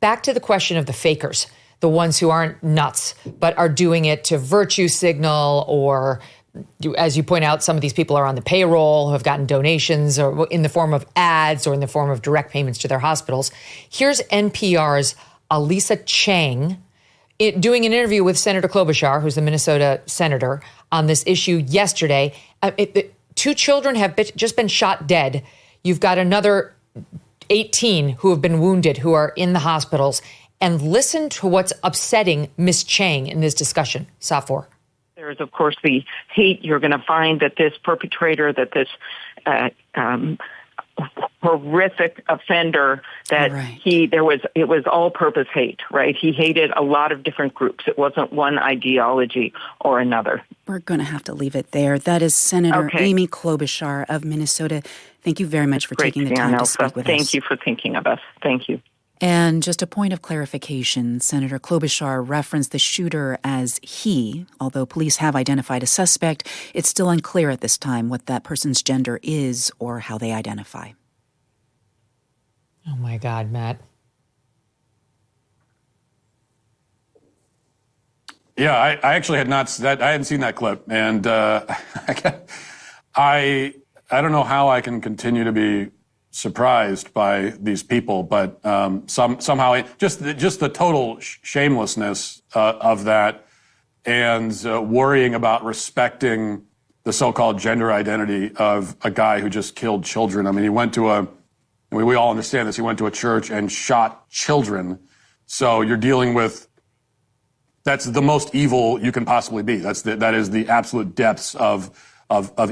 back to the question of the fakers, the ones who aren't nuts, but are doing it to virtue signal, or as you point out, some of these people are on the payroll, who have gotten donations or in the form of ads or in the form of direct payments to their hospitals. Here's NPR's Alisa Chang doing an interview with Senator Klobuchar, who's the Minnesota senator, on this issue yesterday. 2 children have just been shot dead. You've got another 18 who have been wounded, who are in the hospitals. And listen to what's upsetting Ms. Chang in this discussion. Safor. There's, of course, the hate. You're going to find that this perpetrator, that this horrific offender, that it was all-purpose hate, right? He hated a lot of different groups. It wasn't one ideology or another. We're going to have to leave it there. That is Senator Amy Klobuchar of Minnesota. Thank you very much for taking the time to speak with us. Thank you for thinking of us. Thank you. And just a point of clarification, Senator Klobuchar referenced the shooter as he. Although police have identified a suspect, it's still unclear at this time what that person's gender is or how they identify. Oh, my God, Matt. Yeah, I actually had not. I hadn't seen that clip, and I don't know how I can continue to be surprised by these people, but somehow just the total shamelessness of that, and worrying about respecting the so-called gender identity of a guy who just killed children. I mean, he went to we all understand this. He went to a church and shot children. So you're dealing with, that's the most evil you can possibly be. That is the absolute depths of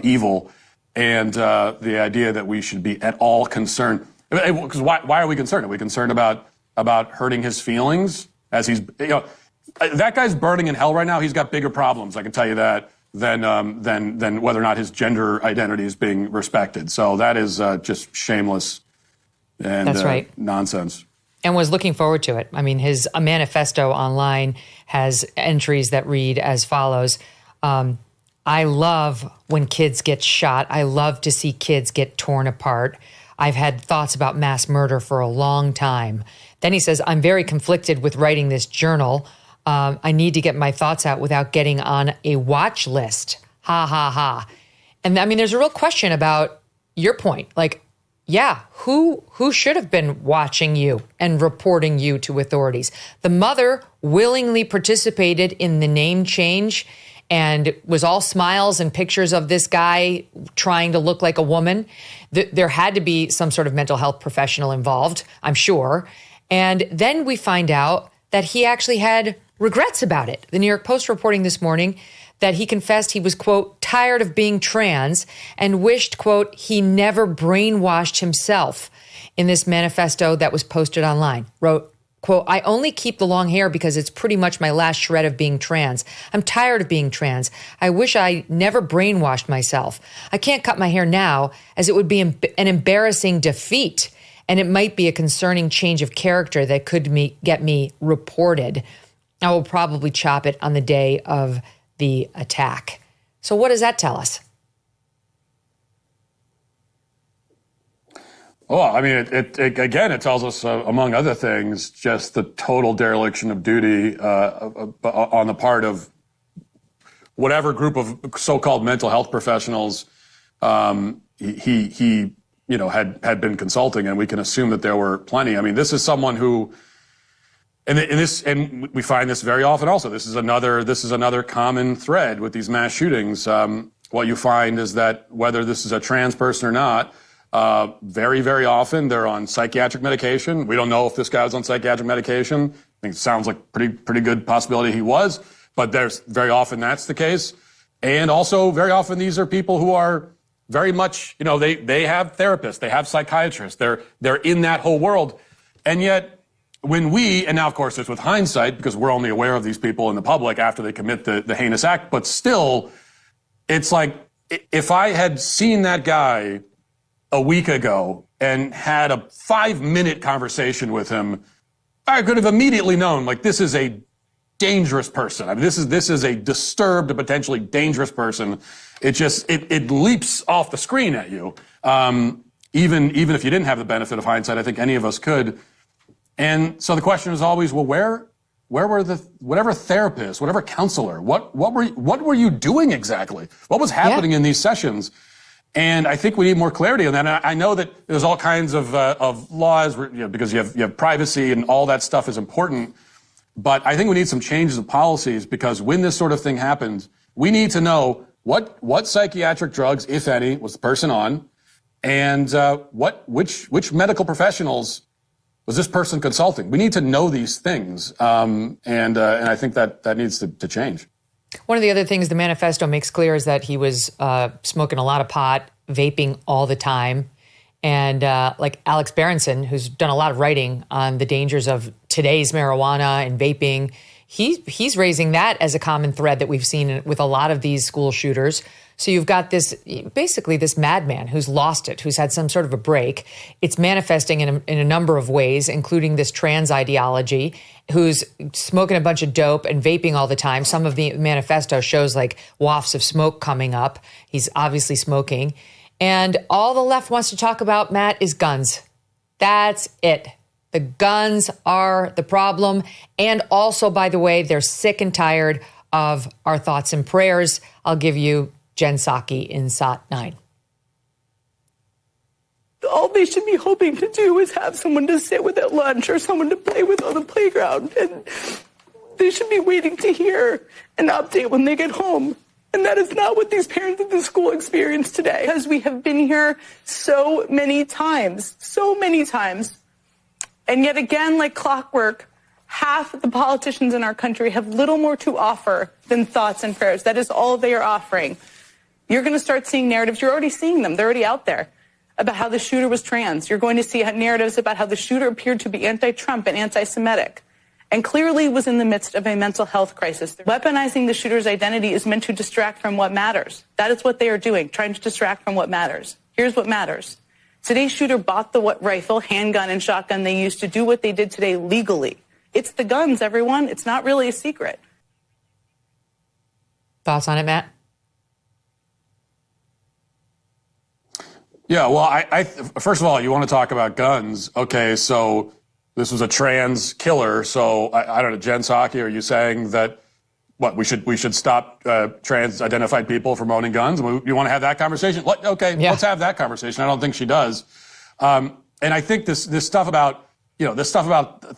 evil. And the idea that we should be at all concerned, because why are we concerned? Are we concerned about hurting his feelings as he's, that guy's burning in hell right now. He's got bigger problems, I can tell you that, than whether or not his gender identity is being respected. So that is just shameless and That's right. Nonsense. And was looking forward to it. I mean, his manifesto online has entries that read as follows. I love when kids get shot. I love to see kids get torn apart. I've had thoughts about mass murder for a long time. Then he says, I'm very conflicted with writing this journal. I need to get my thoughts out without getting on a watch list. Ha, ha, ha. And I mean, there's a real question about your point. Like, yeah, who should have been watching you and reporting you to authorities? The mother willingly participated in the name change and was all smiles and pictures of this guy trying to look like a woman. There had to be some sort of mental health professional involved, I'm sure. And then we find out that he actually had regrets about it. The New York Post reporting this morning that he confessed he was, quote, tired of being trans and wished, quote, he never brainwashed himself. In this manifesto that was posted online, wrote, quote, I only keep the long hair because it's pretty much my last shred of being trans. I'm tired of being trans. I wish I never brainwashed myself. I can't cut my hair now as it would be an embarrassing defeat. And it might be a concerning change of character that could get me reported. I will probably chop it on the day of the attack. So what does that tell us? Well, I mean, it tells us, among other things, just the total dereliction of duty on the part of whatever group of so-called mental health professionals he had been consulting, and we can assume that there were plenty. I mean, this is someone who, and we find this very often. Also, this is another common thread with these mass shootings. What you find is that whether this is a trans person or not, very, very often they're on psychiatric medication. We don't know if this guy was on psychiatric medication. I think it sounds like pretty good possibility he was, but there's very often that's the case. And also very often these are people who are very much, they have therapists, they have psychiatrists, they're in that whole world. And yet when and now of course it's with hindsight because we're only aware of these people in the public after they commit the heinous act, but still it's like if I had seen that guy a week ago and had a 5-minute conversation with him, I could have immediately known, like, this is a dangerous person. I mean, this is a disturbed and potentially dangerous person. It leaps off the screen at you. Even if you didn't have the benefit of hindsight, I think any of us could. And so the question is always, well, where were whatever therapist, whatever counselor, what were you doing exactly? What was happening in these sessions? And I think we need more clarity on that. And I know that there's all kinds of laws, because you have privacy and all that stuff is important. But I think we need some changes of policies, because when this sort of thing happens, we need to know what psychiatric drugs, if any, was the person on, and which medical professionals was this person consulting. We need to know these things, and I think that needs to change. One of the other things the manifesto makes clear is that he was smoking a lot of pot, vaping all the time. And like Alex Berenson, who's done a lot of writing on the dangers of today's marijuana and vaping, he's raising that as a common thread that we've seen with a lot of these school shooters. So you've got basically this madman who's lost it, who's had some sort of a break. It's manifesting in a number of ways, including this trans ideology, who's smoking a bunch of dope and vaping all the time. Some of the manifesto shows like wafts of smoke coming up. He's obviously smoking. And all the left wants to talk about, Matt, is guns. That's it. The guns are the problem. And also, by the way, they're sick and tired of our thoughts and prayers. I'll give you Jen Psaki in SOT 9. All they should be hoping to do is have someone to sit with at lunch or someone to play with on the playground. And they should be waiting to hear an update when they get home. And that is not what these parents at the school experience today. Because we have been here so many times. And yet again, like clockwork, half of the politicians in our country have little more to offer than thoughts and prayers. That is all they are offering. You're going to start seeing narratives. You're already seeing them. They're already out there about how the shooter was trans. You're going to see narratives about how the shooter appeared to be anti-Trump and anti-Semitic and clearly was in the midst of a mental health crisis. Weaponizing the shooter's identity is meant to distract from what matters. That is what they are doing, trying to distract from what matters. Here's what matters. Today's shooter bought the rifle, handgun, and shotgun they used to do what they did today legally. It's the guns, everyone. It's not really a secret. Thoughts on it, Matt? Yeah, well, I first of all, you want to talk about guns. Okay, so this was a trans killer. So I don't know, Jen Psaki, are you saying that we should stop trans identified people from owning guns? You want to have that conversation? Let's have that conversation. I don't think she does. And I think this stuff about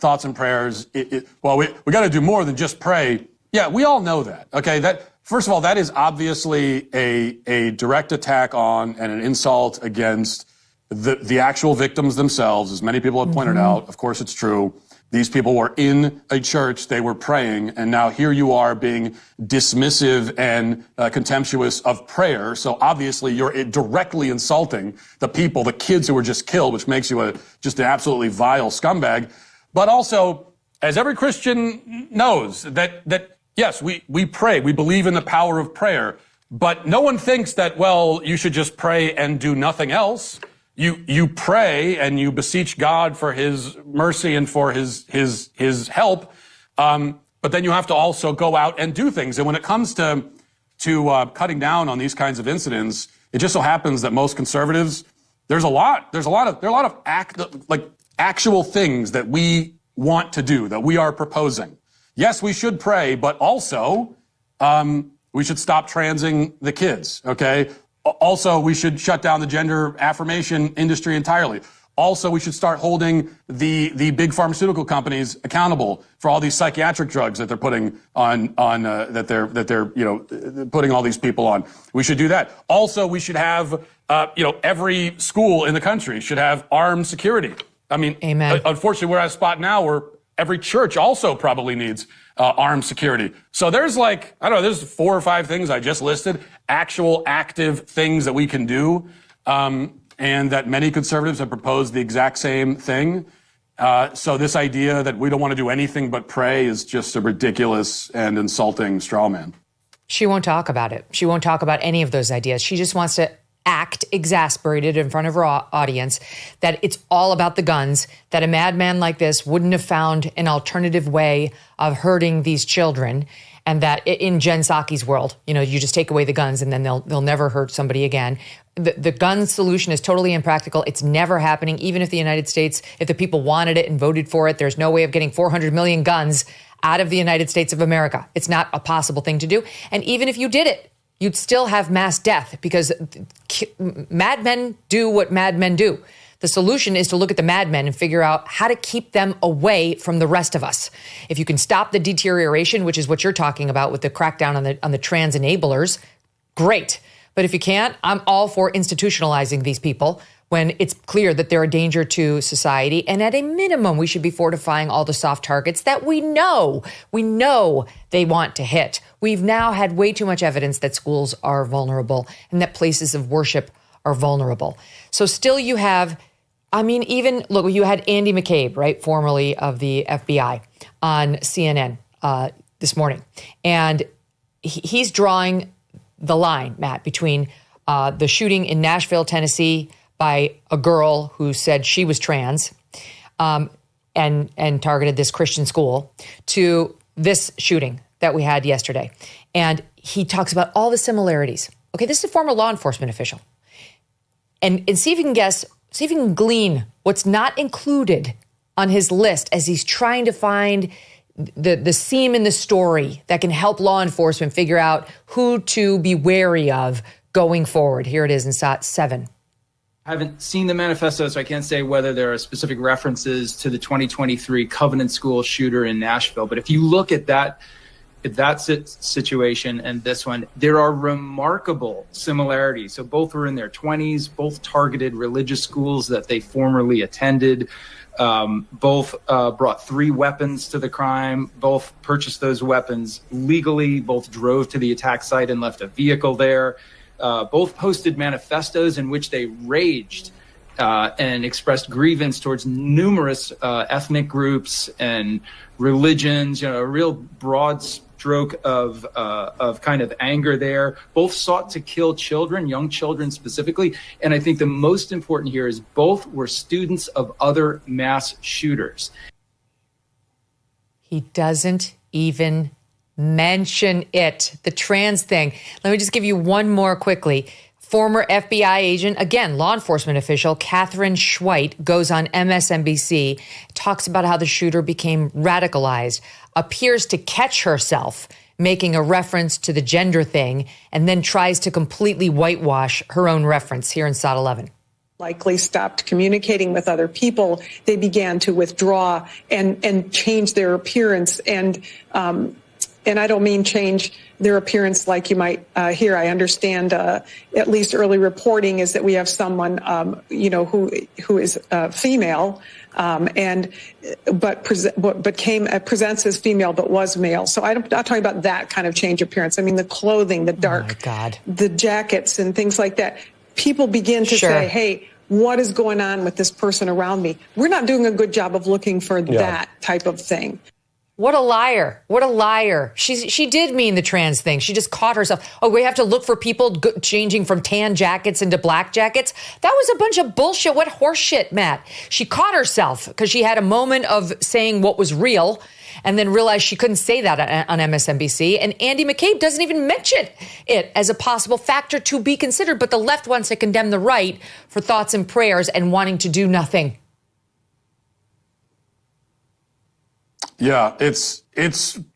thoughts and prayers. We got to do more than just pray. Yeah, we all know that. Okay, that first of all, that is obviously a direct attack on and an insult against the actual victims themselves, as many people have pointed out. Of course, it's true. These people were in a church, they were praying, and now here you are being dismissive and contemptuous of prayer. So obviously you're directly insulting the people, the kids who were just killed, which makes you just an absolutely vile scumbag. But also, as every Christian knows, that yes, we pray, we believe in the power of prayer, but no one thinks that, well, you should just pray and do nothing else. You pray and you beseech God for his mercy and for his help. But then you have to also go out and do things. And when it comes to cutting down on these kinds of incidents, it just so happens that most conservatives, there are a lot of actual things that we want to do, that we are proposing. Yes, we should pray, but also, we should stop transing the kids. Okay. Also, we should shut down the gender affirmation industry entirely. Also, we should start holding the big pharmaceutical companies accountable for all these psychiatric drugs that they're putting on that they're putting all these people on. We should do that. Also, we should have every school in the country should have armed security. I mean, Amen. Unfortunately, we're at a spot now where every church also probably needs armed security. So there's there's 4 or 5 things I just listed, actual active things that we can do, and that many conservatives have proposed the exact same thing. So this idea that we don't want to do anything but pray is just a ridiculous and insulting straw man. She won't talk about it. She won't talk about any of those ideas. She just wants to act exasperated in front of her audience that it's all about the guns, that a madman like this wouldn't have found an alternative way of hurting these children. And that in Jen Psaki's world, you just take away the guns and then they'll never hurt somebody again. The gun solution is totally impractical. It's never happening. Even if the United States, if the people wanted it and voted for it, there's no way of getting 400 million guns out of the United States of America. It's not a possible thing to do. And even if you did it, you'd still have mass death because madmen do what madmen do. The solution is to look at the madmen and figure out how to keep them away from the rest of us. If you can stop the deterioration, which is what you're talking about with the crackdown on the trans enablers, great. But if you can't, I'm all for institutionalizing these people when it's clear that they're a danger to society. And at a minimum, we should be fortifying all the soft targets that we know they want to hit. We've now had way too much evidence that schools are vulnerable and that places of worship are vulnerable. So still you have, you had Andy McCabe, right, formerly of the FBI, on CNN this morning. And he's drawing the line, Matt, between the shooting in Nashville, Tennessee, by a girl who said she was trans and targeted this Christian school, to this shooting that we had yesterday. And he talks about all the similarities. Okay, this is a former law enforcement official. And see if you can glean what's not included on his list as he's trying to find the seam in the story that can help law enforcement figure out who to be wary of going forward. Here it is in SOT 7. I haven't seen the manifesto, so I can't say whether there are specific references to the 2023 Covenant School shooter in Nashville. But if you look at that situation and this one, there are remarkable similarities. So both were in their 20s, both targeted religious schools that they formerly attended. Both brought 3 weapons to the crime, both purchased those weapons legally, both drove to the attack site and left a vehicle there. Both posted manifestos in which they raged and expressed grievance towards numerous ethnic groups and religions, a real broad stroke of kind of anger there. Both sought to kill children, young children specifically. And I think the most important here is both were students of other mass shooters. He doesn't even mention it, the trans thing. Let me just give you one more quickly. Former FBI agent, again, law enforcement official, Catherine Schweit, goes on MSNBC, talks about how the shooter became radicalized, appears to catch herself making a reference to the gender thing, and then tries to completely whitewash her own reference here in SOT 11. Likely stopped communicating with other people. They began to withdraw and change their appearance. And I don't mean change their appearance like you might hear. I understand at least early reporting is that we have someone, who is female, but presents as female but was male. So I'm not talking about that kind of change appearance. I mean the clothing, the dark, the jackets and things like that. People begin to say, hey, what is going on with this person around me? We're not doing a good job of looking for that type of thing. What a liar. What a liar. She did mean the trans thing. She just caught herself. Oh, we have to look for people changing from tan jackets into black jackets. That was a bunch of bullshit. What horseshit, Matt? She caught herself because she had a moment of saying what was real and then realized she couldn't say that on MSNBC. And Andy McCabe doesn't even mention it as a possible factor to be considered. But the left wants to condemn the right for thoughts and prayers and wanting to do nothing. Yeah, it's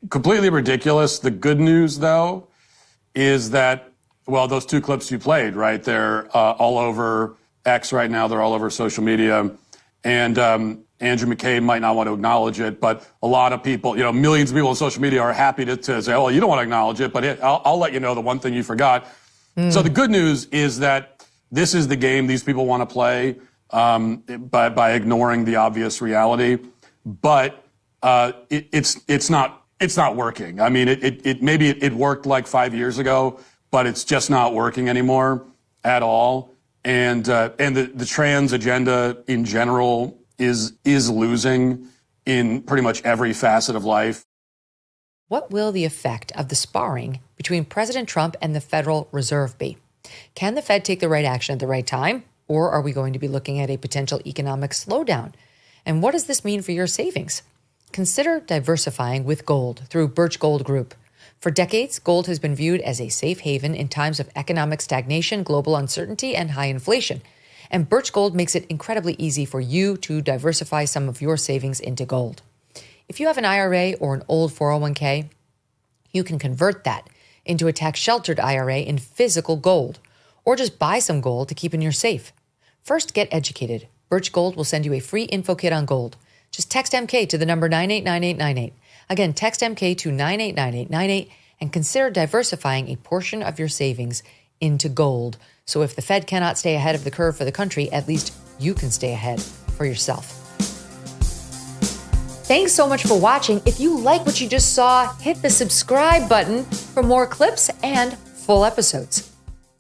completely ridiculous. The good news, though, is that, well, those 2 clips you played, right? They're all over X right now. They're all over social media. And Andrew McCabe might not want to acknowledge it, but a lot of people, millions of people on social media are happy to say, oh, you don't want to acknowledge it, but I'll let you know the one thing you forgot. So the good news is that this is the game these people want to play by ignoring the obvious reality. But it's not working. I mean, it worked like 5 years ago, but it's just not working anymore at all. And the trans agenda in general is losing in pretty much every facet of life. What will the effect of the sparring between President Trump and the Federal Reserve be? Can the Fed take the right action at the right time, or are we going to be looking at a potential economic slowdown? And what does this mean for your savings? Consider diversifying with gold through Birch Gold Group. For decades, gold has been viewed as a safe haven in times of economic stagnation, global uncertainty, and high inflation. And Birch Gold makes it incredibly easy for you to diversify some of your savings into gold. If you have an IRA or an old 401k, you can convert that into a tax-sheltered IRA in physical gold, or just buy some gold to keep in your safe. First, get educated. Birch Gold will send you a free info kit on gold. Just text MK to the number 989898. Again, text MK to 989898 and consider diversifying a portion of your savings into gold. So if the Fed cannot stay ahead of the curve for the country, at least you can stay ahead for yourself. Thanks so much for watching. If you like what you just saw, hit the subscribe button for more clips and full episodes.